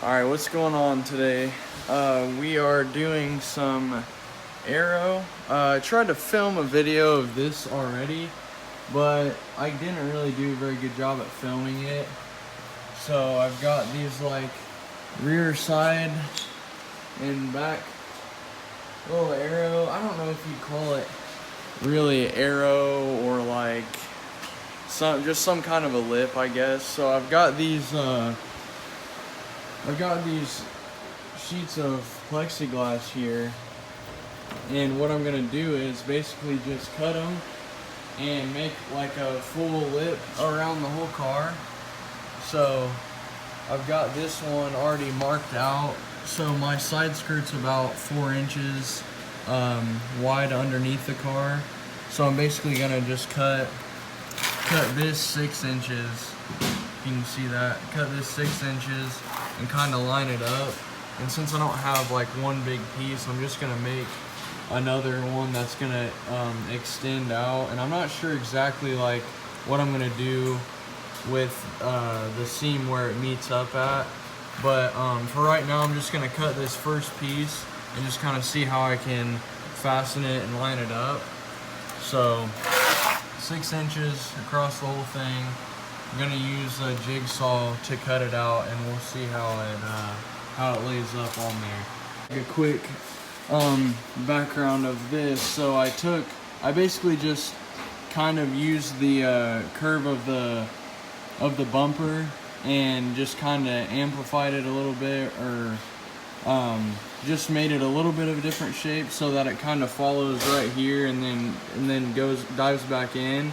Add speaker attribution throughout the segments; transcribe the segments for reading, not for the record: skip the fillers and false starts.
Speaker 1: Alright, what's going on today? We are doing some aero. I tried to film a video of this already, but I didn't really do a very good job at filming it. So I've got these like rear side and back little aero. I don't know if you'd call it really aero or like just some kind of a lip, I guess. So I've got these sheets of plexiglass here, and what I'm gonna do is basically just cut them and make like a full lip around the whole car. So I've got this one already marked out. So my side skirt's about 4 inches wide underneath the car. So I'm basically gonna just cut this 6 inches. You can see that. Cut this 6 inches and kind of line it up. And since I don't have like one big piece, I'm just gonna make another one that's gonna extend out. And I'm not sure exactly like what I'm gonna do with the seam where it meets up at. But for right now, I'm just gonna cut this first piece and just kind of see how I can fasten it and line it up. So 6 inches across the whole thing. I'm gonna use a jigsaw to cut it out, and we'll see how it lays up on there. A quick background of this. So I basically just kind of used the curve of the bumper and just kind of amplified it a little bit, or just made it a little bit of a different shape so that it kind of follows right here and then dives back in.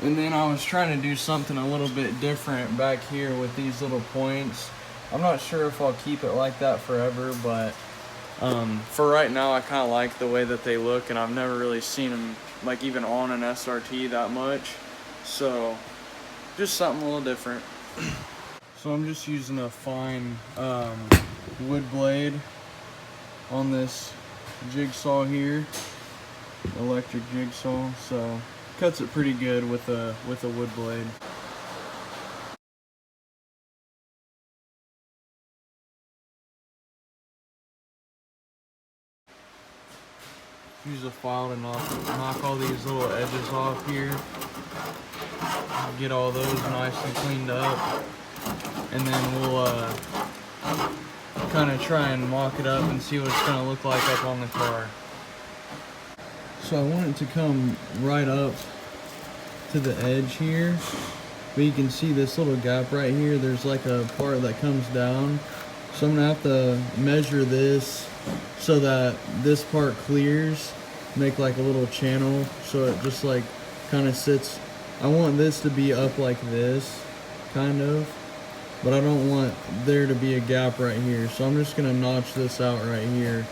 Speaker 1: And then I was trying to do something a little bit different back here with these little points. I'm not sure if I'll keep it like that forever, but for right now I kind of like the way that they look, and I've never really seen them like even on an SRT that much. So just something a little different. So I'm just using a fine wood blade on this jigsaw here, electric jigsaw. So cuts it pretty good with a wood blade. Use a file to knock all these little edges off here. Get all those nice and cleaned up, and then we'll kind of try and mock it up and see what it's going to look like up on the car. So I want it to come right up to the edge here, but you can see this little gap right here. There's like a part that comes down, so I'm gonna have to measure this so that this part clears, make like a little channel so it just like kind of sits. I want this to be up like this, kind of, but I don't want there to be a gap right here, so I'm just gonna notch this out right here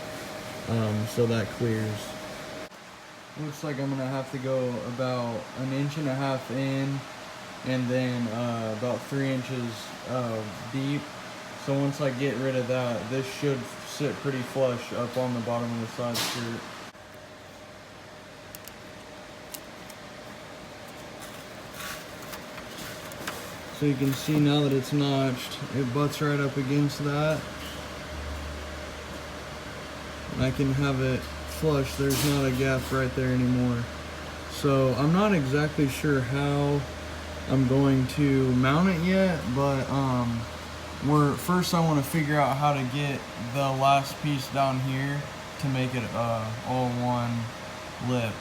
Speaker 1: so that clears. Looks like I'm gonna have to go about 1.5 inches in, and then about 3 inches deep. So once I get rid of that, this should sit pretty flush up on the bottom of the side skirt. So you can see now that it's notched, it butts right up against that. And I can have it flush. There's not a gap right there anymore. So I'm not exactly sure how I'm going to mount it yet, but first I want to figure out how to get the last piece down here to make it all one lip.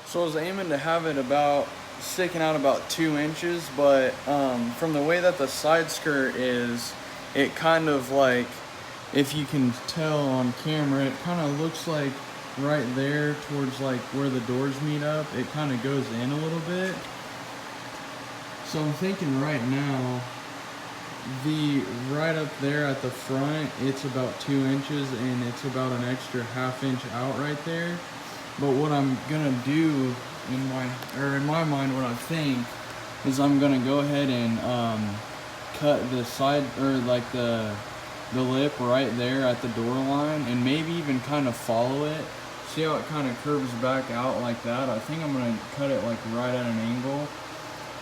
Speaker 1: So I was aiming to have it about sticking out about 2 inches, but from the way that the side skirt is, it kind of like, if you can tell on camera, it kind of looks like right there towards like where the doors meet up, it kind of goes in a little bit. So I'm thinking right now, right up there at the front, it's about 2 inches, and it's about an extra 1/2 inch out right there. But what I'm gonna do in my mind, what I think is I'm gonna go ahead and cut the side, or like the lip right there at the door line, and maybe even kind of follow it. See how it kind of curves back out like that? I think I'm gonna cut it like right at an angle,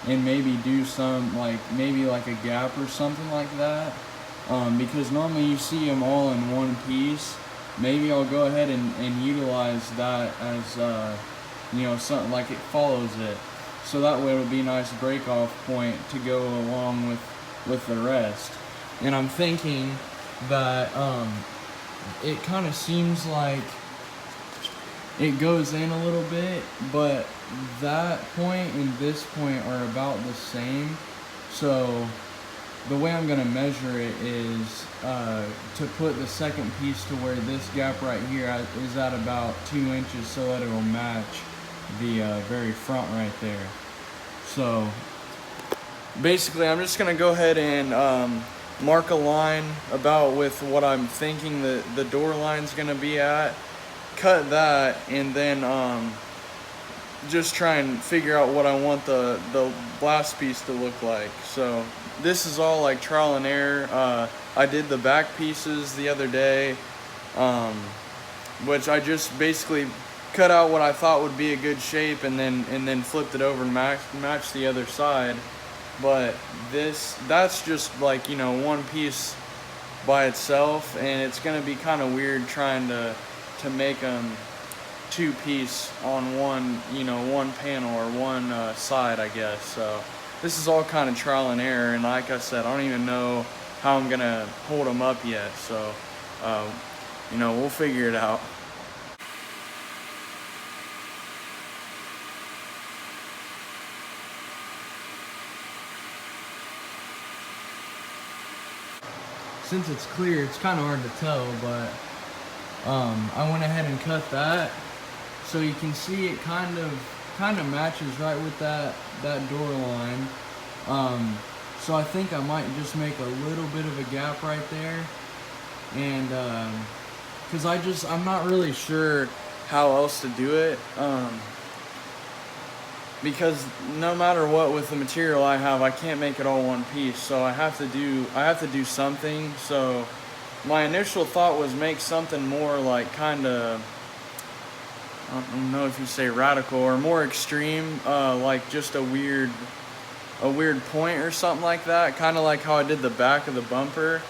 Speaker 1: and maybe do some maybe like a gap or something like that, because normally you see them all in one piece. Maybe I'll go ahead and utilize that as something like it follows it, so that way it'll be a nice break off point to go along with the rest. And I'm thinking that it kind of seems like it goes in a little bit, but that point and this point are about the same. So the way I'm gonna measure it is to put the second piece to where this gap right here is at about 2 inches, so that it will match the very front right there. So basically I'm just gonna go ahead and mark a line about with what I'm thinking the door line's gonna be at, cut that, and then just try and figure out what I want the last piece to look like. So this is all like trial and error. I did the back pieces the other day, which I just basically cut out what I thought would be a good shape and then flipped it over and matched the other side. But that's just like, one piece by itself, and it's gonna be kind of weird trying to make them two-piece on one panel or one side, I guess. So this is all kind of trial and error, and like I said, I don't even know how I'm gonna hold them up yet. So we'll figure it out. Since it's clear, it's kind of hard to tell, but I went ahead and cut that, so you can see it kind of matches right with that door line. So I think I might just make a little bit of a gap right there, and because I'm not really sure how else to do it. Because no matter what with the material I have, I can't make it all one piece, so I have to do something. So my initial thought was make something more like kind of, I don't know if you say radical or more extreme, like just a weird point or something like that, kind of like how I did the back of the bumper,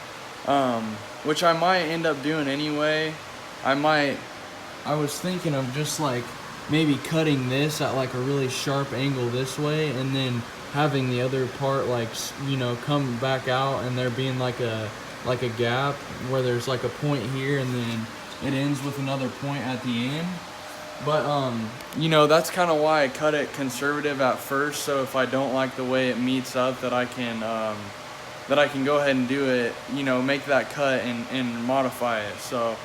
Speaker 1: which I might end up doing anyway. I was thinking of just like maybe cutting this at like a really sharp angle this way, and then having the other part come back out, and there being like a gap where there's like a point here, and then it ends with another point at the end. But that's kind of why I cut it conservative at first, so if I don't like the way it meets up, that I can go ahead and do it, make that cut and modify it. So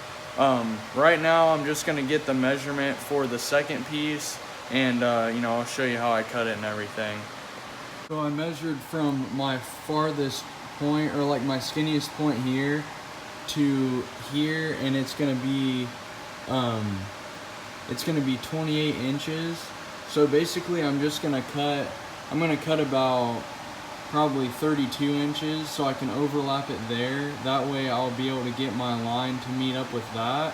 Speaker 1: right now I'm just gonna get the measurement for the second piece, and I'll show you how I cut it and everything. So I measured from my farthest point, or like my skinniest point here, to here, and it's gonna be 28 inches. So basically I'm gonna cut about probably 32 inches, so I can overlap it there. That way I'll be able to get my line to meet up with that.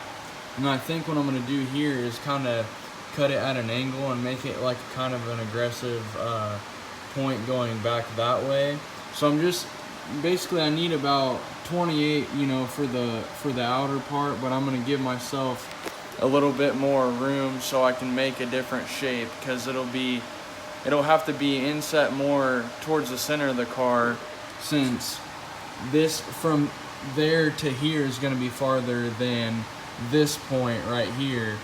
Speaker 1: And I think what I'm gonna do here is kind of cut it at an angle and make it like kind of an aggressive point going back that way. So I'm just basically, I need about 28, for the outer part, but I'm gonna give myself a little bit more room so I can make a different shape, because it'll have to be inset more towards the center of the car, since this from there to here is going to be farther than this point right here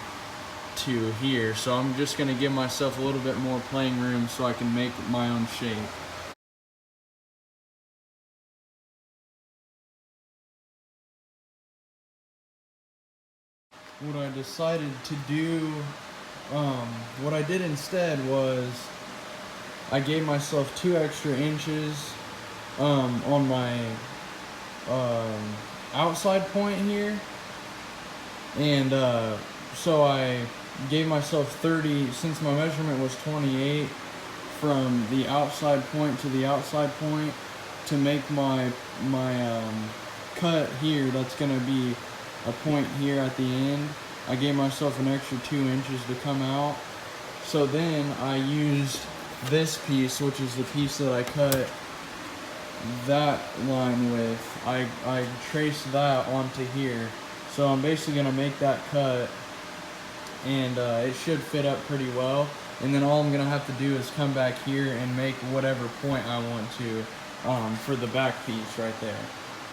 Speaker 1: to here. So I'm just going to give myself a little bit more playing room so I can make my own shape. What I decided to do, what I did instead was I gave myself 2 extra inches on my outside point here, and so I gave myself 30, since my measurement was 28 from the outside point to the outside point, to make my cut here. That's gonna be a point here at the end. I gave myself an extra 2 inches to come out. So then I used this piece, which is the piece that I cut that line with, I traced that onto here. So I'm basically going to make that cut, and it should fit up pretty well. And then all I'm going to have to do is come back here and make whatever point I want to for the back piece right there.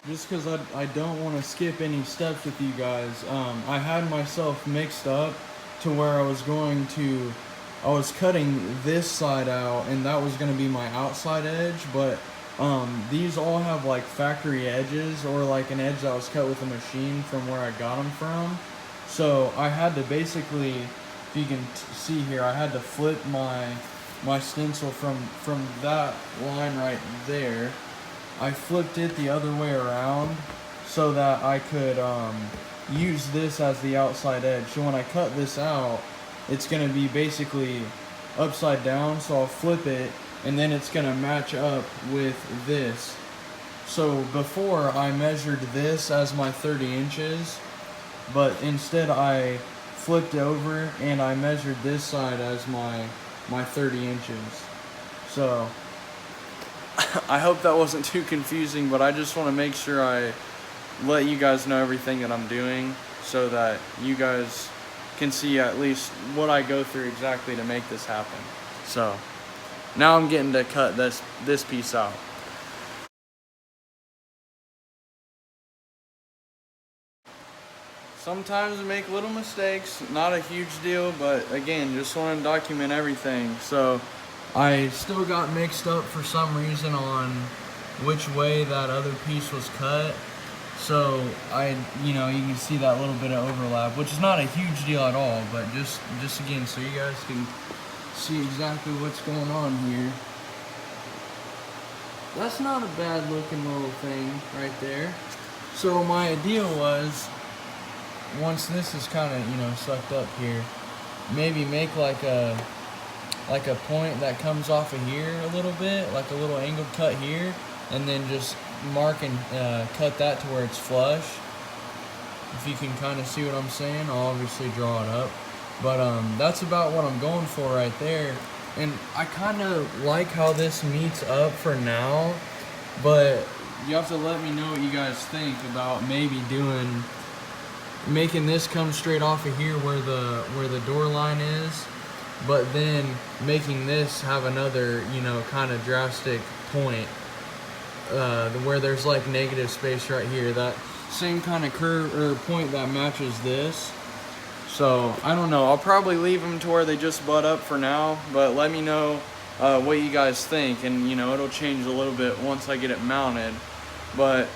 Speaker 1: Just because I don't want to skip any steps with you guys, I had myself mixed up to where I was cutting this side out, and that was going to be my outside edge, but these all have like factory edges, or like an edge that was cut with a machine from where I got them from. So I had to basically, if you can see here, I had to flip my stencil from that line right there. I flipped it the other way around so that I could use this as the outside edge. So when I cut this out, it's going to be basically upside down, so I'll flip it, and then it's going to match up with this. So before, I measured this as my 30 inches, but instead I flipped over and I measured this side as my 30 inches. So I hope that wasn't too confusing, but I just want to make sure I let you guys know everything that I'm doing so that you guys can see at least what I go through exactly to make this happen. So now I'm getting to cut this piece out. Sometimes I make little mistakes, not a huge deal, but again, just want to document everything. So I still got mixed up for some reason on which way that other piece was cut. So you can see that little bit of overlap, which is not a huge deal at all, but just again, so you guys can see exactly what's going on here. That's not a bad looking little thing right there. So my idea was, once this is kind of, sucked up here, maybe make like a point that comes off of here a little bit, like a little angled cut here, and then just mark and cut that to where it's flush. If you can kind of see what I'm saying, I'll obviously draw it up. But that's about what I'm going for right there. And I kind of like how this meets up for now, but you have to let me know what you guys think about maybe making this come straight off of here where the door line is, but then making this have another, kind of drastic point where there's like negative space right here, that same kind of curve or point that matches this. So I don't know, I'll probably leave them to where they just butt up for now, but let me know what you guys think, and it'll change a little bit once I get it mounted. But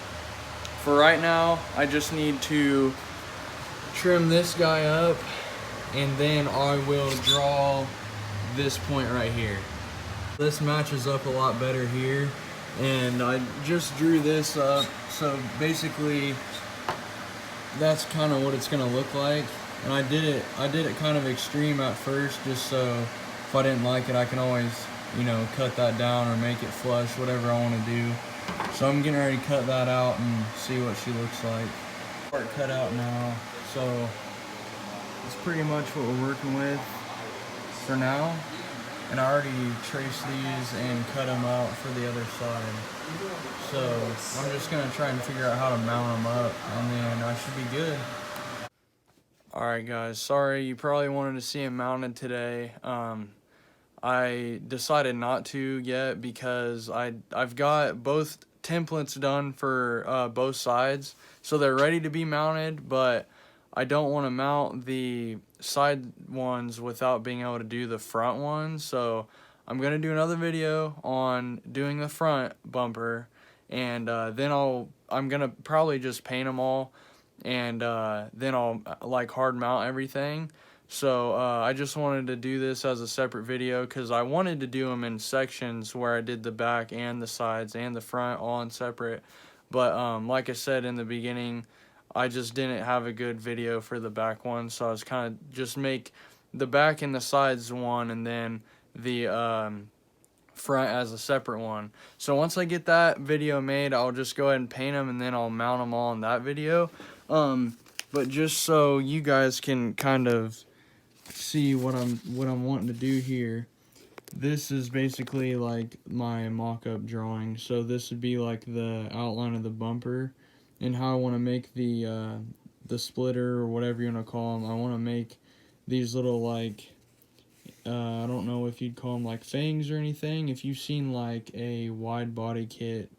Speaker 1: for right now, I just need to trim this guy up, and then I will draw this point right here. This matches up a lot better here, and I just drew this up, so basically that's kind of what it's gonna look like. And I did it kind of extreme at first, just so if I didn't like it, I can always cut that down or make it flush, whatever I want to do. So I'm getting ready to cut that out and see what she looks like. Part cut out now. So it's pretty much what we're working with for now. And I already traced these and cut them out for the other side. So I'm just gonna try and figure out how to mount them up, and then I should be good. Alright guys, sorry, you probably wanted to see it mounted today. I decided not to yet because I've got both templates done for both sides, so they're ready to be mounted, but I don't want to mount the side ones without being able to do the front ones. So I'm going to do another video on doing the front bumper, and then I'm going to probably just paint them all, and then I'll like hard mount everything. So I just wanted to do this as a separate video because I wanted to do them in sections where I did the back and the sides and the front all in separate. But like I said in the beginning, I just didn't have a good video for the back one, so I was kind of just make the back and the sides one, and then the front as a separate one. So once I get that video made, I'll just go ahead and paint them, and then I'll mount them all in that video. But just so you guys can kind of see what I'm wanting to do here, this is basically like my mock-up drawing. So this would be like the outline of the bumper, and how I want to make the splitter, or whatever you want to call them. I want to make these little, like, I don't know if you'd call them like fangs or anything. If you've seen like a wide body kit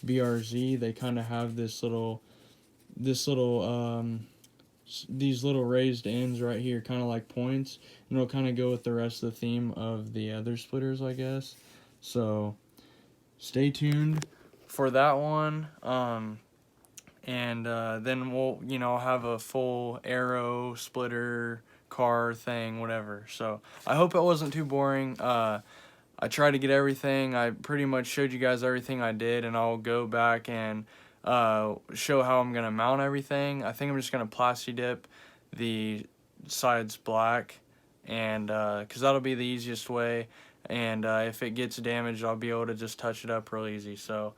Speaker 1: BRZ, they kind of have this little these little raised ends right here, kind of like points, and it'll kind of go with the rest of the theme of the other splitters, I guess. So stay tuned for that one. And then we'll, have a full arrow splitter car thing, whatever. So I hope it wasn't too boring. I tried to get everything. I pretty much showed you guys everything I did, and I'll go back and show how I'm gonna mount everything. I think I'm just gonna plasti dip the sides black, and because that'll be the easiest way. And if it gets damaged, I'll be able to just touch it up real easy. So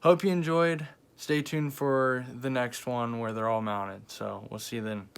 Speaker 1: hope you enjoyed. Stay tuned for the next one where they're all mounted. So we'll see you then.